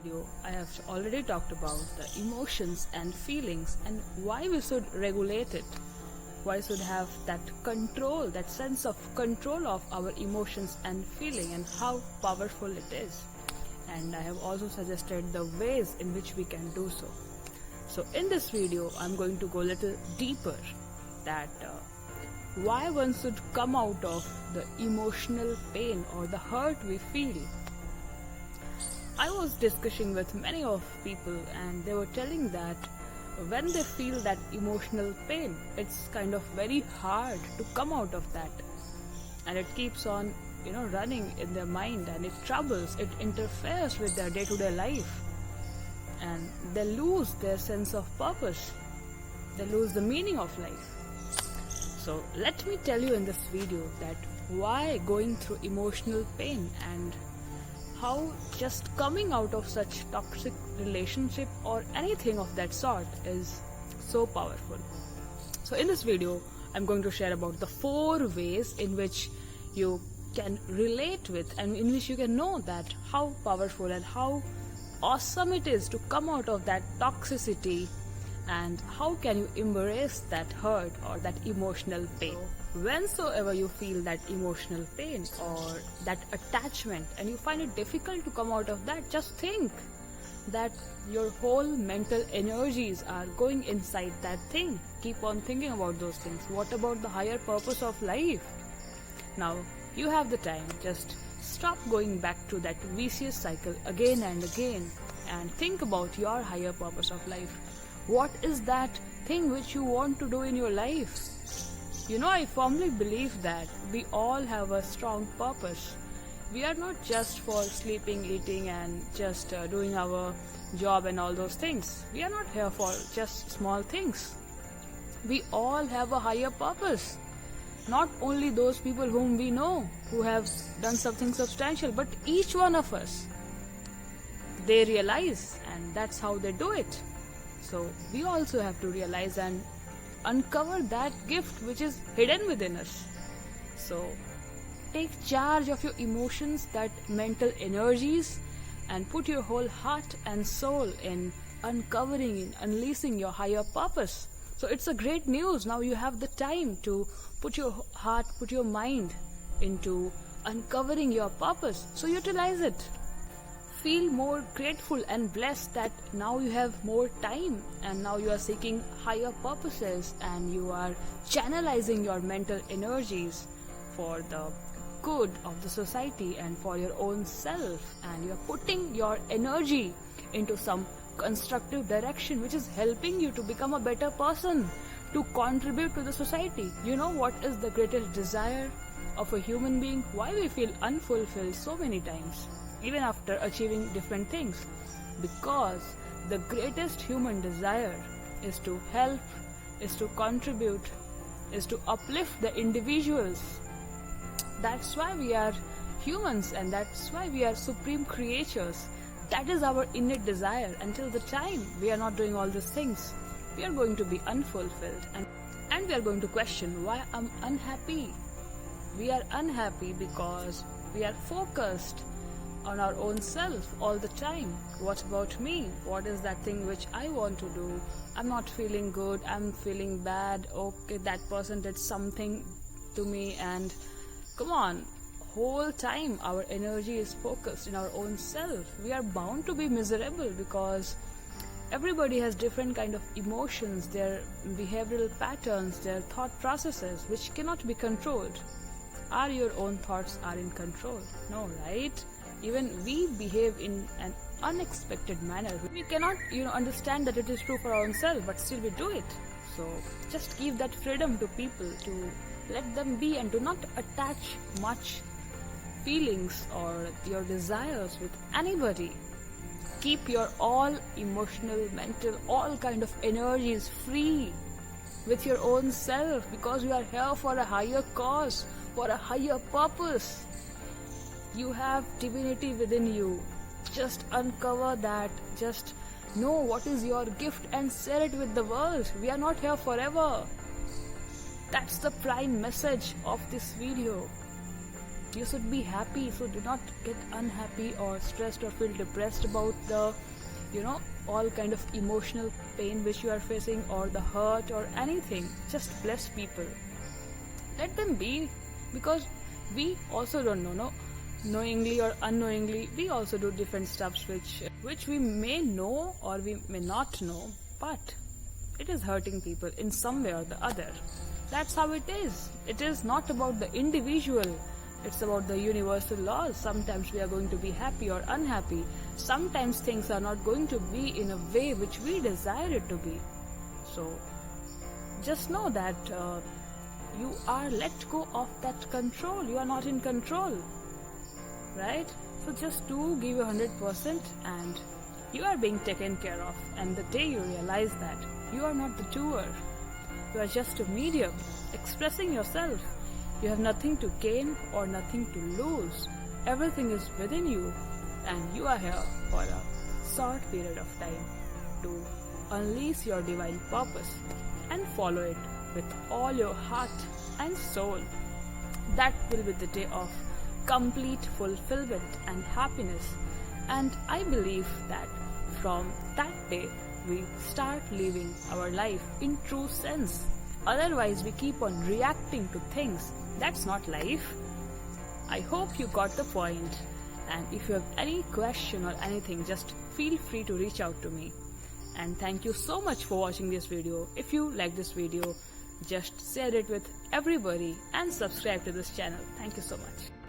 Video, I have already talked about the emotions and feelings and why we should regulate it. Why we should have that control, that sense of control of our emotions and feeling and how powerful it is. And I have also suggested the ways in which we can do so. So in this video, I'm going to go a little deeper that why one should come out of the emotional pain or the hurt we feel. I was discussing with many of people and they were telling that when they feel that emotional pain, it's kind of very hard to come out of that. And it keeps on, running in their mind and it troubles, it interferes with their day-to-day life. And they lose their sense of purpose. They lose the meaning of life. So let me tell you in this video that why going through emotional pain and how just coming out of such toxic relationship or anything of that sort is so powerful. So in this video, I'm going to share about the 4 ways in which you can relate with and in which you can know that how powerful and how awesome it is to come out of that toxicity and how can you embrace that hurt or that emotional pain. Whensoever you feel that emotional pain or that attachment and you find it difficult to come out of that, just think that your whole mental energies are going inside that thing. Keep on thinking about those things. What about the higher purpose of life? Now you have the time, just stop going back to that vicious cycle again and again and think about your higher purpose of life. What is that thing which you want to do in your life? I firmly believe that we all have a strong purpose. We are not just for sleeping, eating and just doing our job and all those things. We are not here for just small things. We all have a higher purpose. Not only those people whom we know who have done something substantial, but each one of us. They realize and that's how they do it. So we also have to realize and uncover that gift which is hidden within us. So take charge of your emotions, that mental energies, and put your whole heart and soul in uncovering and unleashing your higher purpose. So it's a great news. Now you have the time to put your heart, put your mind into uncovering your purpose. So utilize it. Feel more grateful and blessed that now you have more time and now you are seeking higher purposes and you are channelizing your mental energies for the good of the society and for your own self, and you are putting your energy into some constructive direction which is helping you to become a better person, to contribute to the society. You know what is the greatest desire of a human being? Why we feel unfulfilled so many times even after achieving different things? Because the greatest human desire is to help, is to contribute, is to uplift the individuals. That's why we are humans and that's why we are supreme creatures. That is our innate desire. Until the time we are not doing all these things, we are going to be unfulfilled and we are going to question why I'm unhappy. We are unhappy because we are focused on our own self all the time. What about me? What is that thing which I want to do? I'm not feeling good, I'm feeling bad. Okay, that person did something to me, and come on, whole time our energy is focused in our own self. We are bound to be miserable because everybody has different kind of emotions, their behavioral patterns, their thought processes which cannot be controlled. Are your own thoughts are in control? No, right? Even we behave in an unexpected manner. We cannot, understand that it is true for our own self, but still we do it. So just give that freedom to people, to let them be and do not attach much feelings or your desires with anybody. Keep your all emotional, mental, all kind of energies free with your own self, because you are here for a higher cause, for a higher purpose. You have divinity within you. Just uncover that. Just know what is your gift and share it with the world. We are not here forever. That's the prime message of this video. You should be happy, so do not get unhappy or stressed or feel depressed about the, all kind of emotional pain which you are facing, or the hurt or anything. Just bless people. Let them be, because we also don't know, no? Knowingly or unknowingly, we also do different stuffs which we may know or we may not know, but it is hurting people in some way or the other. That's how it is. It is not about the individual. It's about the universal laws. Sometimes we are going to be happy or unhappy. Sometimes things are not going to be in a way which we desire it to be. So just know that you are let go of that control. You are not in control, right? So just do give your 100%, and you are being taken care of. And the day you realize that you are not the doer, you are just a medium expressing yourself. You have nothing to gain or nothing to lose. Everything is within you, and you are here for a short period of time to unleash your divine purpose and follow it with all your heart and soul. That will be the day of complete fulfillment and happiness. And I believe that from that day we start living our life in true sense. Otherwise we keep on reacting to things. That's not life. I hope you got the point. And if you have any question or anything, just feel free to reach out to me. And thank you so much for watching this video. If you like this video, just share it with everybody and subscribe to this channel. Thank you so much.